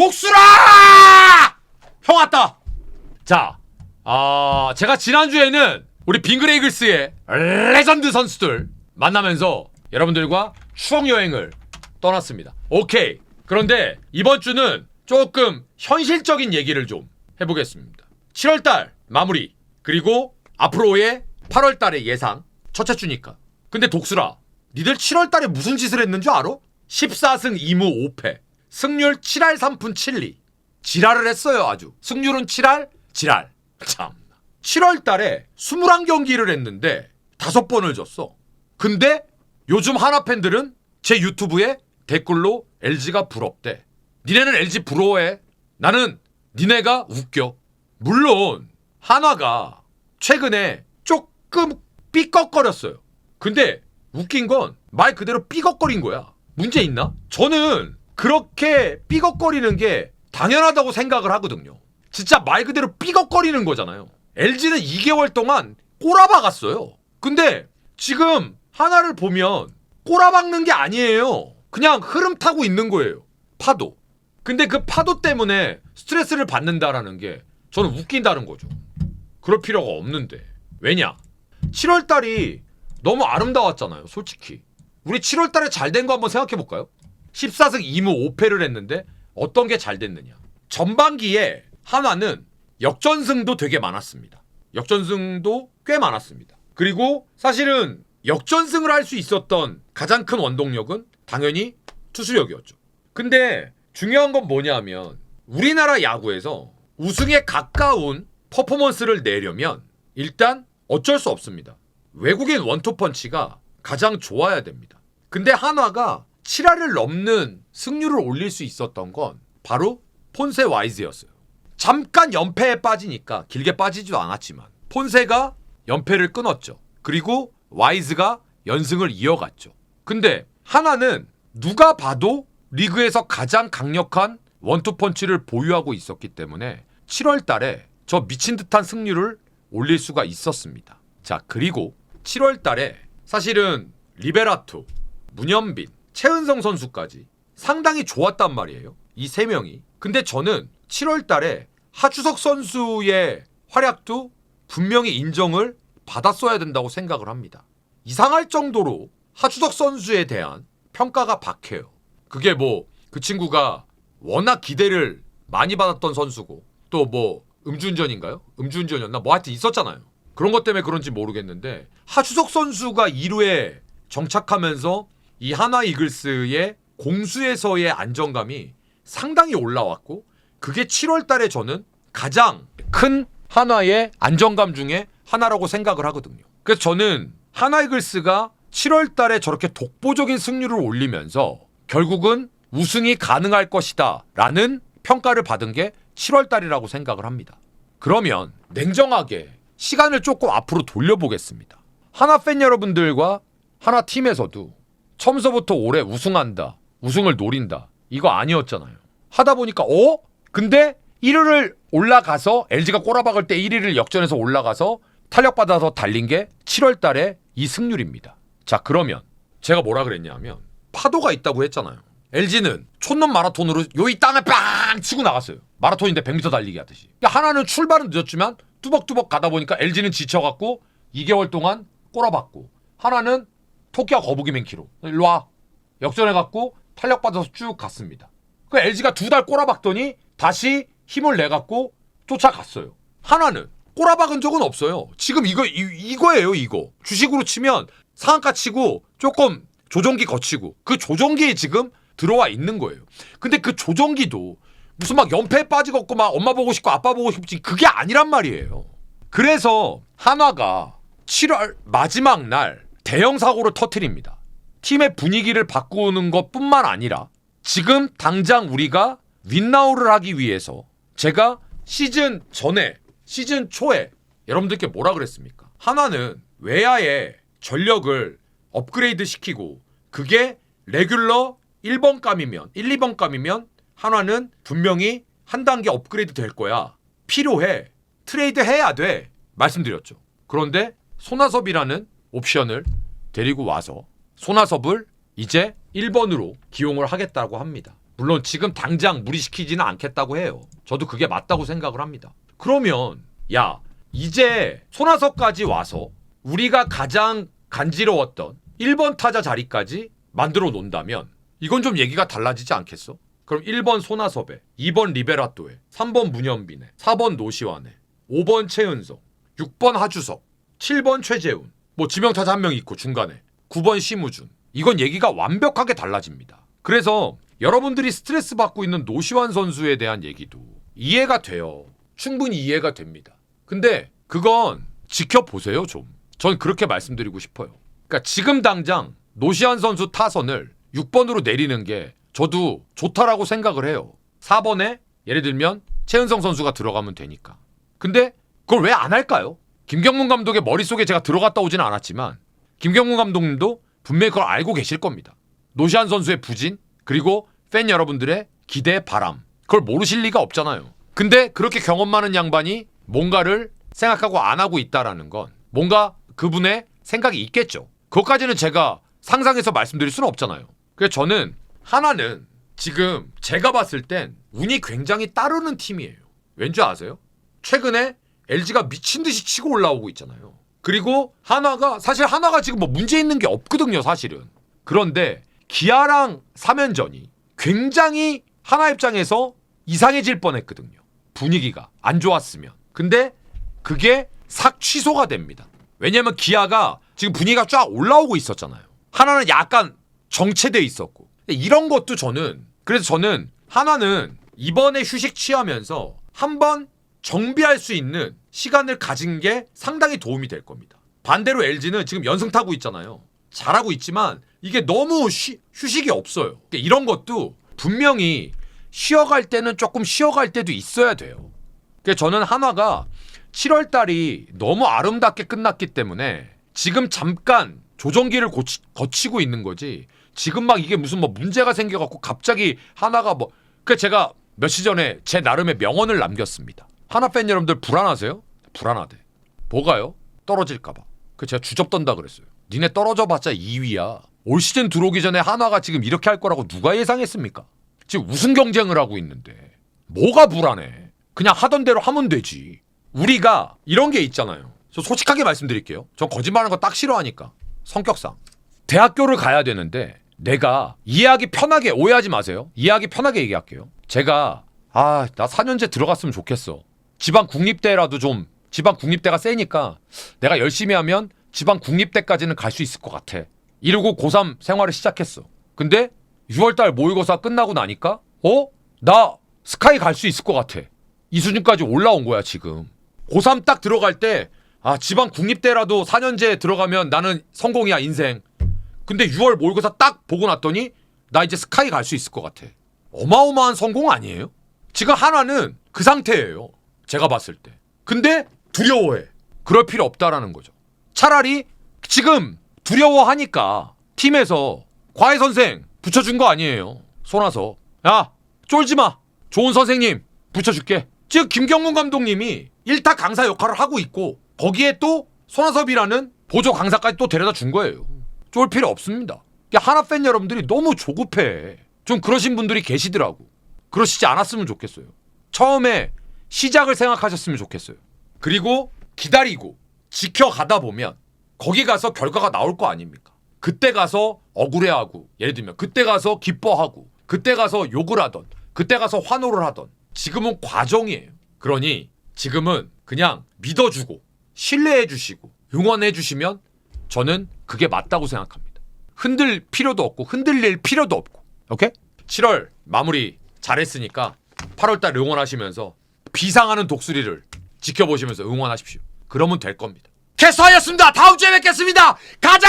독수라! 형 왔다. 자, 제가 지난주에는 우리 빙그레 이글스의 레전드 선수들 만나면서 여러분들과 추억 여행을 떠났습니다. 오케이. 그런데 이번 주는 조금 현실적인 얘기를 좀 해보겠습니다. 7월달 마무리, 그리고 앞으로의 8월달의 예상 첫째 주니까. 근데 독수라, 니들 7월달에 무슨 짓을 했는 줄 알아? 14승 2무 5패, 승률 7할 3푼 7리. 지랄을 했어요. 아주 승률은 7할 지랄. 참, 7월달에 21경기를 했는데 5번을 졌어. 근데 요즘 하나 팬들은 제 유튜브에 댓글로 LG가 부럽대. 니네는 LG 부러워해. 나는 니네가 웃겨. 물론 한화가 최근에 조금 삐걱거렸어요. 근데 웃긴 건 말 그대로 삐걱거린 거야. 문제 있나? 저는 그렇게 삐걱거리는 게 당연하다고 생각을 하거든요. 진짜 말 그대로 삐걱거리는 거잖아요. LG는 2개월 동안 꼬라박았어요. 근데 지금 하나를 보면 꼬라박는 게 아니에요. 그냥 흐름 타고 있는 거예요. 파도. 근데 그 파도 때문에 스트레스를 받는다라는 게 저는 웃긴다는 거죠. 그럴 필요가 없는데. 왜냐? 7월달이 너무 아름다웠잖아요. 솔직히. 우리 7월달에 잘 된 거 한번 생각해볼까요? 14승 2무 5패를 했는데 어떤 게 잘 됐느냐. 전반기에 한화는 역전승도 되게 많았습니다. 역전승도 꽤 많았습니다. 그리고 사실은 역전승을 할 수 있었던 가장 큰 원동력은 당연히 투수력이었죠. 근데 중요한 건 뭐냐면 우리나라 야구에서 우승에 가까운 퍼포먼스를 내려면 일단 어쩔 수 없습니다. 외국인 원투펀치가 가장 좋아야 됩니다. 근데 한화가 7할을 넘는 승률을 올릴 수 있었던 건 바로 폰세 와이즈였어요. 잠깐 연패에 빠지니까, 길게 빠지지도 않았지만 폰세가 연패를 끊었죠. 그리고 와이즈가 연승을 이어갔죠. 근데 한화는 누가 봐도 리그에서 가장 강력한 원투펀치를 보유하고 있었기 때문에 7월 달에 저 미친 듯한 승률을 올릴 수가 있었습니다. 자, 그리고 7월 달에 사실은 리베라토, 문현빈, 최은성 선수까지 상당히 좋았단 말이에요. 이 세 명이. 근데 저는 7월 달에 하주석 선수의 활약도 분명히 인정을 받았어야 된다고 생각을 합니다. 이상할 정도로 하주석 선수에 대한 평가가 박해요. 그게 뭐 그 친구가 워낙 기대를 많이 받았던 선수고, 또 뭐 음주운전인가요? 음주운전이었나? 뭐 하여튼 있었잖아요. 그런 것 때문에 그런지 모르겠는데 하주석 선수가 2루에 정착하면서 이 한화 이글스의 공수에서의 안정감이 상당히 올라왔고, 그게 7월 달에 저는 가장 큰 한화의 안정감 중에 하나라고 생각을 하거든요. 그래서 저는 한화 이글스가 7월 달에 저렇게 독보적인 승률을 올리면서 결국은 우승이 가능할 것이다 라는 평가를 받은 게 7월 달이라고 생각을 합니다. 그러면 냉정하게 시간을 조금 앞으로 돌려보겠습니다. 하나 팬 여러분들과 하나 팀에서도 처음서부터 올해 우승한다, 우승을 노린다, 이거 아니었잖아요. 하다 보니까 근데 1위를 올라가서 LG가 꼬라박을 때 1위를 역전해서 올라가서 탄력받아서 달린 게 7월 달에 이 승률입니다. 자, 그러면 제가 뭐라 그랬냐면 파도가 있다고 했잖아요. LG는 촌놈 마라톤으로 요이 땅에 빵 치고 나갔어요. 마라톤인데 100m 달리기 하듯이. 하나는 출발은 늦었지만 뚜벅뚜벅 가다 보니까 LG는 지쳐갖고 2개월 동안 꼬라박고, 하나는 토끼와 거북이 맨키로 일로와 역전해갖고 탄력받아서 쭉 갔습니다. 그 LG가 2달 꼬라박더니 다시 힘을 내갖고 쫓아갔어요. 하나는 꼬라박은 적은 없어요. 지금 이거예요. 이거 주식으로 치면 상한가 치고 조금 조정기 거치고 그 조정기에 지금 들어와 있는 거예요. 근데 그 조정기도 무슨 막 연패에 빠지고 막 엄마 보고 싶고 아빠 보고 싶지, 그게 아니란 말이에요. 그래서 한화가 7월 마지막 날 대형 사고를 터뜨립니다. 팀의 분위기를 바꾸는 것뿐만 아니라 지금 당장 우리가 윈나우를 하기 위해서 제가 시즌 전에, 시즌 초에 여러분들께 뭐라 그랬습니까? 한화는 외야의 전력을 업그레이드 시키고 그게 레귤러 1번감이면 1, 2번감이면 한화는 분명히 한 단계 업그레이드 될 거야. 필요해. 트레이드 해야 돼. 말씀드렸죠. 그런데 손아섭이라는 옵션을 데리고 와서 손아섭을 이제 1번으로 기용을 하겠다고 합니다. 물론 지금 당장 무리시키지는 않겠다고 해요. 저도 그게 맞다고 생각을 합니다. 그러면 야 이제 손아섭까지 와서 우리가 가장 간지러웠던 1번 타자 자리까지 만들어 놓는다면 이건 좀 얘기가 달라지지 않겠어? 그럼 1번 손아섭에 2번 리베라토에 3번 문현빈에 4번 노시환에 5번 최은성 6번 하주석 7번 최재훈 뭐 지명타자 한 명 있고 중간에 9번 심우준 이건 얘기가 완벽하게 달라집니다. 그래서 여러분들이 스트레스 받고 있는 노시환 선수에 대한 얘기도 이해가 돼요. 충분히 이해가 됩니다. 근데 그건 지켜보세요 좀. 전 그렇게 말씀드리고 싶어요. 그러니까 지금 당장 노시환 선수 타선을 6번으로 내리는 게 저도 좋다라고 생각을 해요. 4번에 예를 들면 최은성 선수가 들어가면 되니까. 근데 그걸 왜 안 할까요? 김경문 감독의 머릿속에 제가 들어갔다 오지는 않았지만 김경문 감독님도 분명히 그걸 알고 계실 겁니다. 노시환 선수의 부진 그리고 팬 여러분들의 기대 바람 그걸 모르실 리가 없잖아요. 근데 그렇게 경험 많은 양반이 뭔가를 생각하고 안 하고 있다라는 건 뭔가 그분의 생각이 있겠죠. 그것까지는 제가 상상해서 말씀드릴 수는 없잖아요. 그래서 저는 하나는 지금 제가 봤을 땐 운이 굉장히 따르는 팀이에요. 왠지 아세요? 최근에 LG가 미친 듯이 치고 올라오고 있잖아요. 그리고 사실 하나가 지금 뭐 문제 있는 게 없거든요, 사실은. 그런데 기아랑 3연전이 굉장히 하나 입장에서 이상해질 뻔했거든요. 분위기가 안 좋았으면. 근데 그게 싹 취소가 됩니다. 왜냐면 기아가 지금 분위기가 쫙 올라오고 있었잖아요. 하나는 약간 정체돼 있었고. 이런 것도 그래서 저는 하나는 이번에 휴식 취하면서 한번 정비할 수 있는 시간을 가진 게 상당히 도움이 될 겁니다. 반대로 LG는 지금 연승 타고 있잖아요. 잘하고 있지만 이게 너무 휴식이 없어요. 이런 것도 분명히 쉬어갈 때는 조금 쉬어갈 때도 있어야 돼요. 그래서 저는 한화가 7월 달이 너무 아름답게 끝났기 때문에 지금 잠깐 조정기를 거치고 있는 거지. 지금 막 이게 무슨 뭐 문제가 생겨갖고 갑자기 하나가 뭐. 그래서 제가 며칠 전에 제 나름의 명언을 남겼습니다. 하나 팬 여러분들 불안하세요? 불안하대. 뭐가요? 떨어질까봐. 그래서 제가 주접 떤다 그랬어요. 니네 떨어져봤자 2위야. 올 시즌 들어오기 전에 한화가 지금 이렇게 할 거라고 누가 예상했습니까? 지금 우승 경쟁을 하고 있는데 뭐가 불안해. 그냥 하던 대로 하면 되지. 우리가 이런 게 있잖아요. 저 솔직하게 말씀드릴게요. 전 거짓말하는 거 딱 싫어하니까. 성격상. 대학교를 가야 되는데 내가 이해하기 편하게 오해하지 마세요. 이해하기 편하게 얘기할게요. 제가 나 4년제 들어갔으면 좋겠어. 지방 국립대라도 좀 지방 국립대가 세니까 내가 열심히 하면 지방 국립대까지는 갈 수 있을 것 같아. 이러고 고3 생활을 시작했어. 근데 6월달 모의고사 끝나고 나니까 나 스카이 갈 수 있을 것 같아. 이 수준까지 올라온 거야 지금. 고3 딱 들어갈 때 지방 국립대라도 4년제 들어가면 나는 성공이야 인생. 근데 6월 모의고사 딱 보고 났더니 나 이제 스카이 갈 수 있을 것 같아. 어마어마한 성공 아니에요? 지금 한화는 그 상태예요. 제가 봤을 때. 근데 두려워해. 그럴 필요 없다라는 거죠. 차라리 지금 두려워하니까 팀에서 과외 선생 붙여준 거 아니에요. 손아섭. 야 쫄지 마. 좋은 선생님 붙여줄게. 지금 김경문 감독님이 1타 강사 역할을 하고 있고 거기에 또 손아섭이라는 보조 강사까지 또 데려다 준 거예요. 쫄 필요 없습니다. 하나 팬 여러분들이 너무 조급해. 좀 그러신 분들이 계시더라고. 그러시지 않았으면 좋겠어요. 처음에 시작을 생각하셨으면 좋겠어요. 그리고 기다리고 지켜가다 보면 거기 가서 결과가 나올 거 아닙니까? 그때 가서 억울해하고 예를 들면 그때 가서 기뻐하고 그때 가서 욕을 하던 그때 가서 환호를 하던 지금은 과정이에요. 그러니 지금은 그냥 믿어주고 신뢰해주시고 응원해주시면 저는 그게 맞다고 생각합니다. 흔들 필요도 없고 흔들릴 필요도 없고. 오케이? 7월 마무리 잘했으니까 8월달 응원하시면서 비상하는 독수리를 지켜보시면서 응원하십시오. 그러면 될 겁니다. 캐스터였습니다. 다음 주에 뵙겠습니다. 가자!